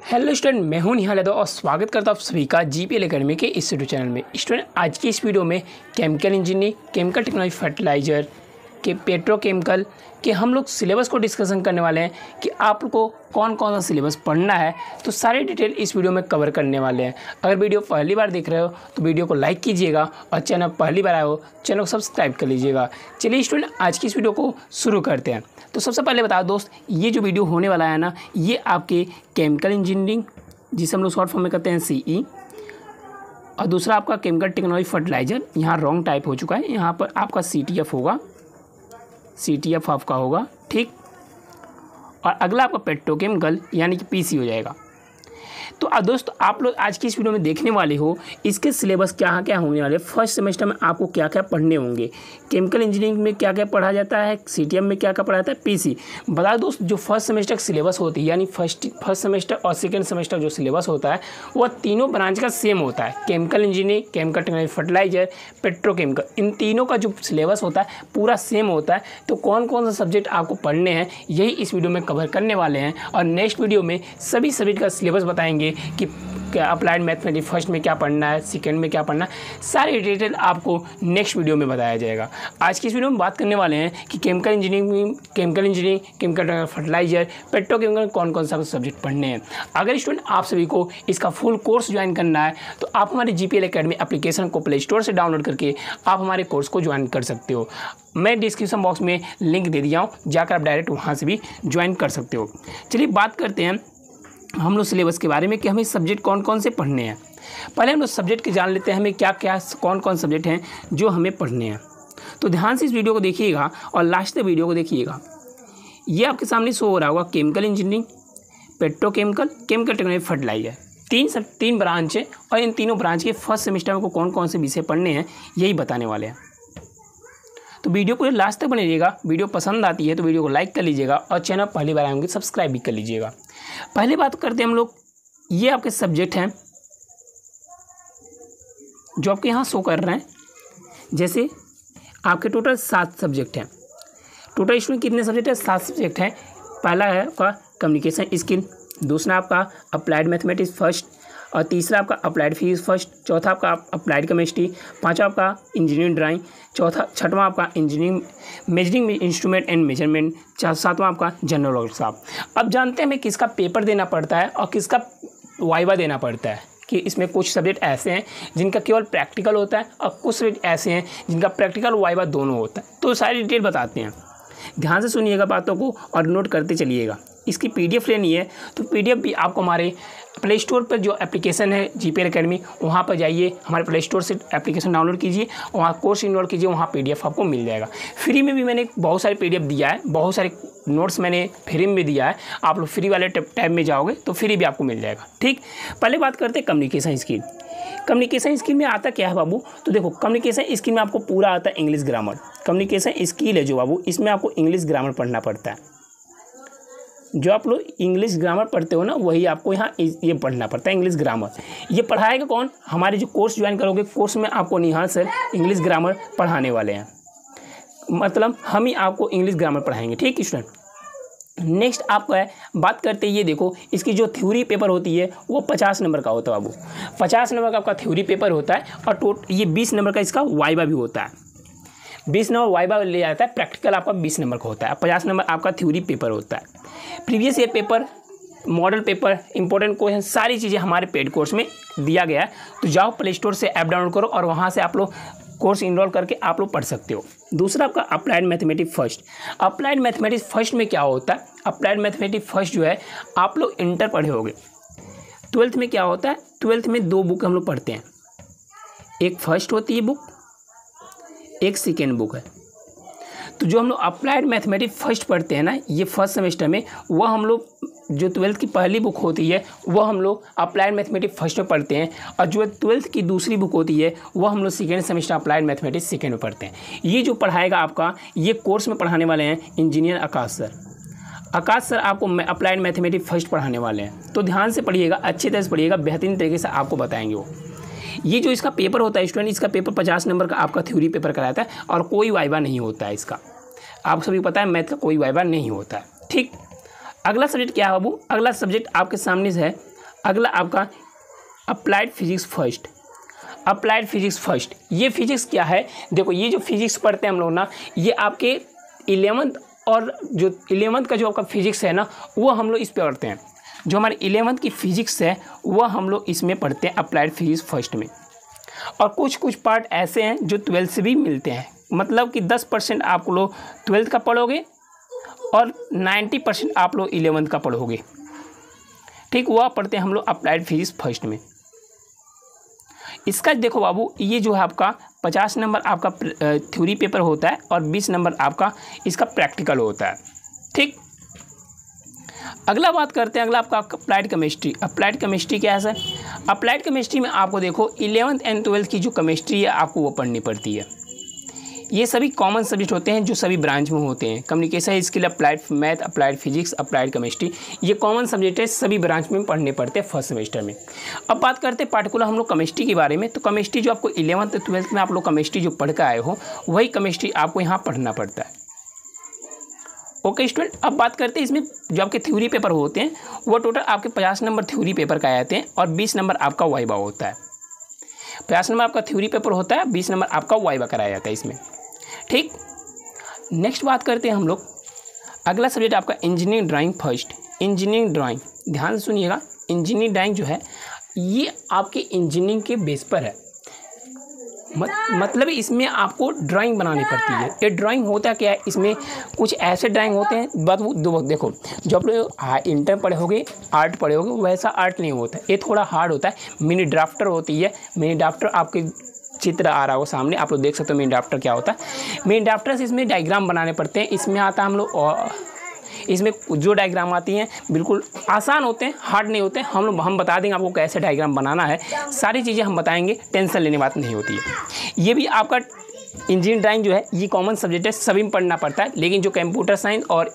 Hello student, मैं हूं निहाल यादव और स्वागत करता हूं आप सभी का जीपीएल एकेडमी के इस यूट्यूब चैनल में। स्टूडेंट, आज की इस वीडियो में chemical engineering, chemical technology, fertiliser के पेट्रोकेमिकल के हम लोग सिलेबस को डिस्कशन करने वाले हैं कि आप को कौन कौन सा सिलेबस पढ़ना है। तो सारे डिटेल इस वीडियो में कवर करने वाले हैं। अगर वीडियो पहली बार देख रहे हो तो वीडियो को लाइक कीजिएगा और चैनल पहली बार आए हो चैनल को सब्सक्राइब कर लीजिएगा। चलिए स्टूडेंट, आज की इस वीडियो को शुरू करते हैं। तो सबसे पहले बता दोस्त, ये जो वीडियो होने वाला है ना, ये आपके केमिकल इंजीनियरिंग, जिसे हम लोग शॉर्ट फॉर्म में कहते हैं सीई, और दूसरा आपका केमिकल टेक्नोलॉजी फर्टिलाइजर। यहाँ रॉन्ग टाइप हो चुका है, यहाँ पर आपका CTF होगा, CTF आपका होगा, ठीक। और अगला आपका पेट्रोकेमिकल यानी कि PC हो जाएगा। तो दोस्तों, आप लोग आज की इस वीडियो में देखने वाले हो इसके सिलेबस क्या क्या होने वाले। फर्स्ट सेमेस्टर में आपको क्या क्या पढ़ने होंगे, केमिकल इंजीनियरिंग में क्या क्या पढ़ा जाता है, CTF में क्या क्या पढ़ा जाता है, PC। बता दोस्त, जो फर्स्ट सेमेस्टर का सिलेबस होती है, यानी फर्स्ट सेमेस्टर और सेकेंड सेमेस्टर जो सिलेबस होता है वह तीनों ब्रांच का सेम होता है। Chemical engineering, chemical technology fertiliser, petrochemical, इन तीनों का जो सिलेबस होता है पूरा सेम होता है। तो कौन कौन सा सब्जेक्ट आपको पढ़ने हैं यही इस वीडियो में कवर करने वाले हैं। और नेक्स्ट वीडियो में सभी सब्जेक्ट का सिलेबस बताएंगे कि अप्लाइड मैथमेटिक्स फर्स्ट में क्या पढ़ना है, सेकंड में क्या पढ़ना है, सारी डिटेल आपको नेक्स्ट वीडियो में बताया जाएगा। आज की इस वीडियो में बात करने वाले हैं कि chemical engineering, chemical fertiliser, petrochemical कौन कौन सा सब्जेक्ट पढ़ने हैं। अगर स्टूडेंट आप सभी को इसका फुल कोर्स ज्वाइन करना है तो आप हमारे जीपीएल एकेडमी एप्लीकेशन को प्ले स्टोर से डाउनलोड करके आप हमारे कोर्स को ज्वाइन कर सकते हो। मैं डिस्क्रिप्शन बॉक्स में लिंक दे दिया हूँ, जाकर आप डायरेक्ट वहाँ से भी ज्वाइन कर सकते हो। चलिए बात करते हैं हम लोग सिलेबस के बारे में कि हमें सब्जेक्ट कौन कौन से पढ़ने हैं। पहले हम लोग सब्जेक्ट के जान लेते हैं, हमें क्या क्या कौन कौन सब्जेक्ट हैं जो हमें पढ़ने हैं। तो ध्यान से इस वीडियो को देखिएगा और लास्ट तक वीडियो को देखिएगा। ये आपके सामने शो हो रहा होगा chemical engineering, petrochemical, chemical technology fertiliser. तीन ब्रांच है और इन तीनों ब्रांच के फर्स्ट सेमेस्टर में को कौन कौन से विषय पढ़ने हैं यही बताने वाले हैं। तो वीडियो को लास्ट तक बने रहिएगा। वीडियो पसंद आती है तो वीडियो को लाइक कर लीजिएगा और चैनल पहली बार आएंगे सब्सक्राइब भी कर लीजिएगा। पहले बात करते हैं हम लोग, ये आपके सब्जेक्ट हैं जो आपके यहाँ शो कर रहे हैं। जैसे आपके टोटल 7 सब्जेक्ट हैं। टोटल स्टूडेंट कितने सब्जेक्ट हैं? 7 सब्जेक्ट हैं। पहला है आपका कम्युनिकेशन स्किल, दूसरा आपका अप्लाइड मैथमेटिक्स फर्स्ट, और तीसरा आपका अप्लाइड फिजिक्स फर्स्ट, चौथा आपका अप्लाइड केमिस्ट्री, पांचवा आपका इंजीनियरिंग ड्राइंग, छठवां आपका engineering measuring instrument and measurement, सातवां आपका जनरल वर्कशॉप। अब जानते हैं हमें किसका पेपर देना पड़ता है और किसका वाइवा देना पड़ता है। कि इसमें कुछ सब्जेक्ट ऐसे हैं जिनका केवल प्रैक्टिकल होता है और कुछ सब्जेक्ट ऐसे हैं जिनका प्रैक्टिकल और वाइवा दोनों होता है। तो सारी डिटेल बताते हैं, ध्यान से सुनिएगा बातों को और नोट करते चलिएगा। इसकी PDF लेनी है तो PDF भी आपको हमारे प्ले स्टोर पर जो एप्लीकेशन है जीपीएल एकेडमी, वहाँ पर जाइए, हमारे प्ले स्टोर से एप्लीकेशन डाउनलोड कीजिए, वहाँ कोर्स इनरोल कीजिए, वहाँ PDF आपको मिल जाएगा। फ्री में भी मैंने बहुत सारे PDF दिया है, बहुत सारे नोट्स मैंने फ्री में भी दिया है। आप लोग फ्री वाले टैब में जाओगे तो फ्री भी आपको मिल जाएगा, ठीक। पहले बात करते हैं कम्युनिकेशन स्किल। कम्युनिकेशन स्किल में आता क्या है बाबू? तो देखो, कम्युनिकेशन स्किल में आपको पूरा आता है इंग्लिश ग्रामर। कम्युनिकेशन स्किल है जो बाबू, इसमें आपको इंग्लिश ग्रामर पढ़ना पड़ता है। जो आप लोग इंग्लिश ग्रामर पढ़ते हो ना, वही आपको यहाँ ये पढ़ना पड़ता है, इंग्लिश ग्रामर। ये पढ़ाएगा कौन? हमारे जो कोर्स ज्वाइन करोगे, कोर्स में आपको निहाल सर इंग्लिश ग्रामर पढ़ाने वाले हैं। मतलब हम ही आपको इंग्लिश ग्रामर पढ़ाएंगे, ठीक स्टूडेंट। नेक्स्ट आपका है, बात करते हैं, ये देखो, इसकी जो थ्योरी पेपर होती है वो 50 नंबर का होता है बाबू। 50 नंबर का आपका थ्योरी पेपर होता है और ये 20 नंबर का इसका वाइवा भी होता है। 20 नंबर वाइवा ले जाता है, प्रैक्टिकल आपका 20 नंबर का होता है, 50 नंबर आपका थ्योरी पेपर होता है। Previous year paper, model paper, important question, सारी चीज़ें हमारे पेड कोर्स में दिया गया है। तो जाओ प्ले स्टोर से ऐप डाउनलोड करो और वहाँ से आप लोग कोर्स इनरोल करके आप लोग पढ़ सकते हो। दूसरा आपका applied mathematics first. Applied mathematics first में क्या होता है? अप्लाइड मैथमेटिक्स फर्स्ट जो है, आप लोग इंटर पढ़े होंगे। 12th में क्या होता है? 12th में 2 बुक हम लोग पढ़ते हैं, एक फर्स्ट होती है बुक, एक सेकेंड बुक है। तो जो हम लोग अप्लाइड मैथमेटिक्स फर्स्ट पढ़ते हैं ना, ये फर्स्ट सेमेस्टर में, वह हम लोग जो 12th की पहली बुक होती है वह हम लोग अप्लाइड मैथमेटिक्स फर्स्ट में पढ़ते हैं, और जो 12th की दूसरी बुक होती है वह हम लोग second semester applied mathematics second में पढ़ते हैं। ये जो पढ़ाएगा आपका, ये कोर्स में पढ़ाने वाले हैं इंजीनियर आकाश सर। आकाश सर आपको अप्लाइड मैथमेटिक्स फर्स्ट पढ़ाने वाले हैं। तो ध्यान से पढ़िएगा, अच्छी तरह से पढ़िएगा, बेहतरीन तरीके से आपको बताएंगे वो। ये जो इसका पेपर होता है स्टूडेंट, इसका पेपर 50 नंबर का आपका थ्योरी पेपर कराता है और कोई वाइवा नहीं होता है इसका। आप सभी पता है मैथ का कोई वाइवा नहीं होता है, ठीक। अगला सब्जेक्ट क्या है बाबू? अगला सब्जेक्ट आपके सामने से है अगला आपका applied physics first. Applied physics first, ये फिजिक्स क्या है, देखो ये जो फिजिक्स पढ़ते हैं हम लोग ना, ये आपके 11th और जो 11th का जो आपका फिजिक्स है ना, वो हम लोग इस पे पढ़ते हैं। जो हमारे 11th की फिजिक्स है वो हम लोग इसमें पढ़ते हैं अप्लाइड फिजिक्स फर्स्ट में। और कुछ कुछ पार्ट ऐसे हैं जो 12th से भी मिलते हैं, मतलब कि 10% आप लोग 12th का पढ़ोगे और 90% आप लोग 11th का पढ़ोगे, ठीक। वह पढ़ते हैं हम लोग अप्लाइड फिजिक्स फर्स्ट में। इसका देखो बाबू, ये जो है आपका 50 नंबर आपका थ्योरी पेपर होता है और 20 नंबर आपका इसका प्रैक्टिकल होता है, ठीक। अगला बात करते हैं, अगला आपका अप्लाइड केमिस्ट्री। अप्लाइड केमिस्ट्री क्या है सर? अप्लाइड केमिस्ट्री में आपको देखो 11th एंड 12th की जो केमिस्ट्री है आपको वो पढ़नी पड़ती है। ये सभी कॉमन सब्जेक्ट होते हैं जो सभी ब्रांच में होते हैं। Communication skill, applied math, applied physics, applied chemistry, ये कॉमन सब्जेक्ट है, सभी ब्रांच में पढ़ने पड़ते हैं फर्स्ट सेमेस्टर में। अब बात करते हैं पार्टिकुलर हम लोग केमिस्ट्री के बारे में। तो केमिस्ट्री जो आपको 11th और 12th में आप लोग केमिस्ट्री जो पढ़ कर आए हो, वही केमिस्ट्री आपको यहाँ पढ़ना पड़ता है। ओके स्टूडेंट, अब बात करते हैं इसमें जो आपके थ्योरी पेपर होते हैं वो टोटल आपके 50 नंबर थ्योरी पेपर का आते हैं और 20 नंबर आपका वाइवा होता है। 50 नंबर आपका थ्योरी पेपर होता है, 20 नंबर आपका वाइवा कराया जाता है इसमें, ठीक। नेक्स्ट बात करते हैं हम लोग, अगला सब्जेक्ट आपका engineering drawing first. Engineering drawing, ध्यान से सुनिएगा, इंजीनियरिंग ड्राइंग जो है ये आपके इंजीनियरिंग के बेस पर है। मतलब इसमें आपको ड्राइंग बनानी पड़ती है। ये ड्राइंग होता क्या है, इसमें कुछ ऐसे ड्राइंग होते हैं, बात वो दो देखो, जो आप लोग इंटर पढ़े होगे, आर्ट पढ़े होगे, वैसा आर्ट नहीं होता है, ये थोड़ा हार्ड होता है। मिनी ड्राफ्टर होती है, मिनी ड्राफ्टर आपके चित्र आ रहा हो सामने, आप लोग देख सकते हो मिनी ड्राफ्टर क्या होता है। मिनी ड्राफ्टर से इसमें डायग्राम बनाने पड़ते हैं। इसमें आता है हम लोग, इसमें जो डायग्राम आती हैं बिल्कुल आसान होते हैं, हार्ड नहीं होते। हम बता देंगे आपको कैसे डायग्राम बनाना है, सारी चीज़ें हम बताएंगे, टेंशन लेने बात नहीं होती है। ये भी आपका इंजीनियरिंग ड्राइंग जो है ये कॉमन सब्जेक्ट है, सभी में पढ़ना पड़ता है। लेकिन जो कंप्यूटर साइंस और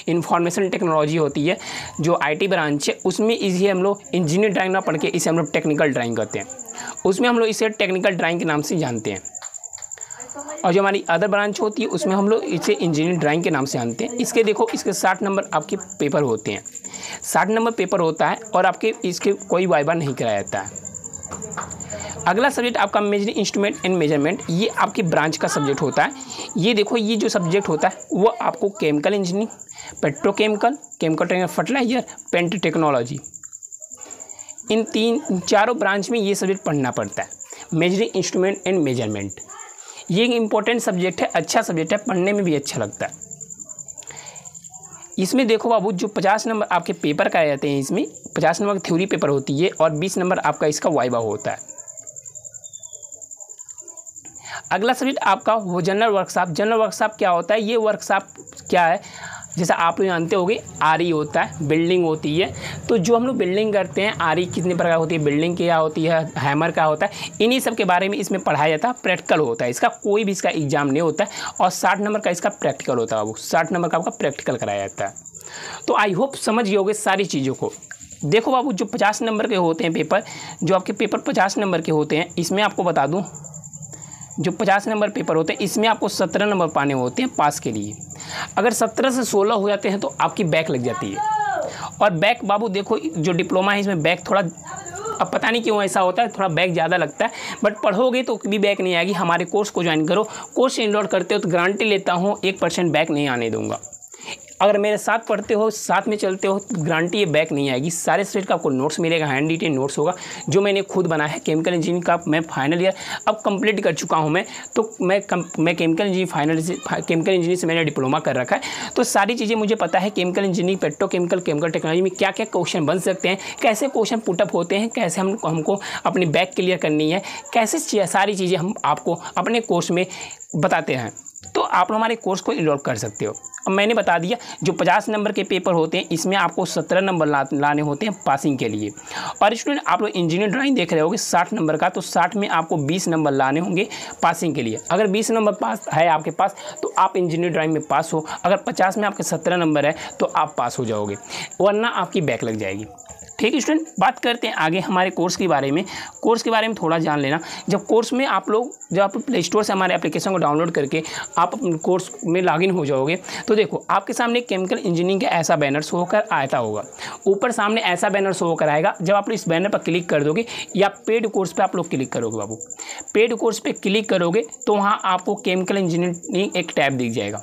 इंफॉर्मेशन टेक्नोलॉजी होती है, जो IT ब्रांच है, उसमें इसे हम लोग इंजीनियरिंग ड्राइंग ना पढ़ के इसे हम लोग टेक्निकल ड्राइंग करते हैं। उसमें हम लोग इसे टेक्निकल ड्राइंग के नाम से जानते हैं। और जो हमारी अदर ब्रांच होती है उसमें हम लोग इसे इंजीनियरिंग ड्राइंग के नाम से जानते हैं। इसके देखो, इसके 60 नंबर आपके पेपर होते हैं, 60 नंबर पेपर होता है और आपके इसके कोई वाइवा नहीं कराया जाता है। अगला सब्जेक्ट आपका मेजरिंग इंस्ट्रूमेंट एंड मेजरमेंट, ये आपकी ब्रांच का सब्जेक्ट होता है। ये देखो, ये जो सब्जेक्ट होता है वो आपको chemical engineering, petrochemical, chemical fertiliser, paint technology, इन चारों ब्रांच में ये सब्जेक्ट पढ़ना पड़ता है। मेजरिंग इंस्ट्रूमेंट एंड मेजरमेंट ये एक इम्पोर्टेंट सब्जेक्ट है, अच्छा सब्जेक्ट है, पढ़ने में भी अच्छा लगता है। इसमें देखो बाबू, जो 50 नंबर आपके पेपर का आ जाते हैं, इसमें 50 नंबर की थ्योरी पेपर होती है और 20 नंबर आपका इसका वाइवा होता है। अगला सब्जेक्ट आपका वो जनरल वर्कशॉप। जनरल वर्कशॉप क्या होता है? ये वर्कशॉप क्या है, जैसा आप लोग जानते होंगे, आरी होता है, बिल्डिंग होती है। तो जो हम लोग बिल्डिंग करते हैं, आरी कितने प्रकार होती है, बिल्डिंग क्या होती है, हैमर का होता है, इन्हीं सब के बारे में इसमें पढ़ाया जाता है। प्रैक्टिकल होता है इसका, कोई भी इसका एग्जाम नहीं होता है। और 60 नंबर का इसका प्रैक्टिकल होता है, वो 60 नंबर का आपका प्रैक्टिकल कराया जाता है। तो आई होप समझ गए होगे सारी चीज़ों को। देखो बाबू, जो 50 नंबर के होते हैं पेपर, जो आपके पेपर 50 नंबर के होते हैं, इसमें आपको बता दूँ, जो 50 नंबर पेपर होते हैं इसमें आपको 17 नंबर पाने होते हैं पास के लिए। अगर 17 से 16 हो जाते हैं तो आपकी बैक लग जाती है। और बैक बाबू देखो, जो डिप्लोमा है इसमें बैक थोड़ा, अब पता नहीं क्यों ऐसा होता है, थोड़ा बैक ज़्यादा लगता है, बट पढ़ोगे तो भी बैक नहीं आएगी। हमारे कोर्स को ज्वाइन करो, कोर्स इनरोल करते हो तो गारंटी लेता हूँ 1% बैक नहीं आने दूंगा। अगर मेरे साथ पढ़ते हो, साथ में चलते हो, तो गारंटी ये बैक नहीं आएगी। सारे सब्जेक्ट का आपको नोट्स मिलेगा, हैंड रिटेन नोट्स होगा, जो मैंने खुद बनाया है। केमिकल इंजीनियरिंग का मैं फाइनल ईयर अब कंप्लीट कर चुका हूं मैं, तो मैं केमिकल इंजीनियरिंग से मैंने डिप्लोमा कर रखा है। तो सारी चीज़ें मुझे पता है, chemical engineering, petrochemical, chemical technology में क्या क्या क्वेश्चन बन सकते हैं, कैसे क्वेश्चन पुटअप होते हैं, कैसे हमको अपनी बैक क्लियर करनी है, कैसे सारी चीज़ें हम आपको अपने कोर्स में बताते हैं। तो आप हमारे कोर्स को इनरोल कर सकते हो। अब मैंने बता दिया, जो 50 नंबर के पेपर होते हैं इसमें आपको 17 नंबर लाने होते हैं पासिंग के लिए। और स्टूडेंट, आप लोग इंजीनियरिंग ड्राइंग देख रहे होगे 60 नंबर का, तो 60 में आपको 20 नंबर लाने होंगे पासिंग के लिए। अगर 20 नंबर पास है आपके पास तो आप इंजीनियरिंग ड्राइंग में पास हो। अगर 50 में आपके 17 नंबर है तो आप पास हो जाओगे, वरना आपकी बैक लग जाएगी। ठीक है स्टूडेंट, बात करते हैं आगे हमारे कोर्स के बारे में। कोर्स के बारे में थोड़ा जान लेना। जब कोर्स में आप लोग जब आप प्ले स्टोर से हमारे एप्लीकेशन को डाउनलोड करके आप कोर्स में लॉगिन हो जाओगे तो देखो आपके सामने केमिकल इंजीनियरिंग का ऐसा बैनर शो होकर आता होगा। ऊपर सामने ऐसा बैनर शो होकर आएगा। जब आप इस बैनर पर क्लिक कर दोगे या पेड कोर्स पर आप लोग क्लिक करोगे बाबू, पेड कोर्स पर क्लिक करोगे तो वहाँ आपको केमिकल इंजीनियरिंग एक टैब दिख जाएगा।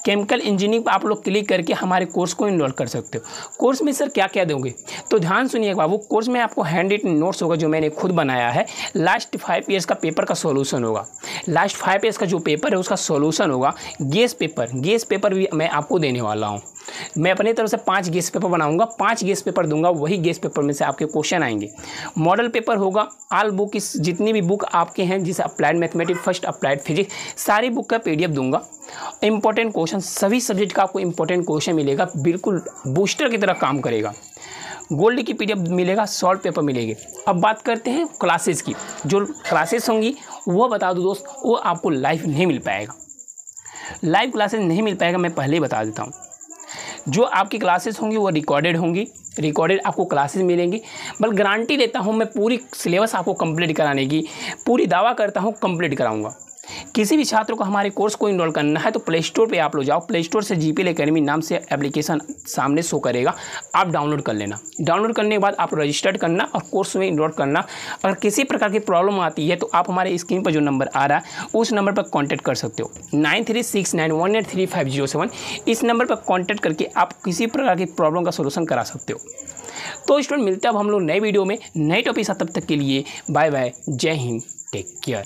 केमिकल इंजीनियरिंग पर आप लोग क्लिक करके हमारे कोर्स को इनरोल कर सकते हो। कोर्स में सर क्या क्या दोगे, तो ध्यान सुनिए बाबू। कोर्स में आपको हैंड रिटन नोट्स होगा जो मैंने खुद बनाया है। लास्ट 5 ईयर्स का पेपर का सॉल्यूशन होगा। लास्ट 5 ईयर्स का जो पेपर है उसका सॉल्यूशन होगा। गेस पेपर भी मैं आपको देने वाला हूँ। मैं अपनी तरफ से 5 गेस पेपर बनाऊंगा, 5 गेस पेपर दूंगा, वही गेस पेपर में से आपके क्वेश्चन आएंगे। मॉडल पेपर होगा। ऑल बुक इस जितनी भी बुक आपके हैं, जैसे applied mathematics, first applied physics, सारी बुक का PDF दूंगा। इंपॉर्टेंट क्वेश्चन, सभी सब्जेक्ट का आपको इंपॉर्टेंट क्वेश्चन मिलेगा, बिल्कुल बूस्टर की तरह काम करेगा। गोल्ड की PDF मिलेगा, सॉल्व पेपर मिलेगी। अब बात करते हैं क्लासेस की। जो क्लासेस होंगी वो बता दो दोस्त, वो आपको लाइव नहीं मिल पाएगा। लाइव क्लासेस नहीं मिल पाएगा, मैं पहले ही बता देता हूँ। जो आपकी क्लासेस होंगी वो रिकॉर्डेड होंगी, रिकॉर्डेड आपको क्लासेस मिलेंगी। बल गारंटी देता हूँ मैं पूरी सिलेबस आपको कंप्लीट कराने की, पूरी दावा करता हूँ कंप्लीट कराऊंगा। किसी भी छात्र को हमारे कोर्स को इनरोल करना है तो प्ले स्टोर पे आप लोग जाओ। प्ले स्टोर से GPL एकेडमी नाम से एप्लीकेशन सामने शो करेगा, आप डाउनलोड कर लेना। डाउनलोड करने के बाद आप रजिस्टर्ड करना और कोर्स में इनरोल करना। अगर किसी प्रकार की प्रॉब्लम आती है तो आप हमारे स्क्रीन पर जो नंबर आ रहा है उस नंबर पर कॉन्टैक्ट कर सकते हो, 9369183507। इस नंबर पर कॉन्टैक्ट करके आप किसी प्रकार की प्रॉब्लम का सोल्यूशन करा सकते हो। तो स्टूडेंट, मिलते हैं अब हम लोग नए वीडियो में नए टॉपिक। तब तक के लिए बाय बाय, जय हिंद, टेक केयर।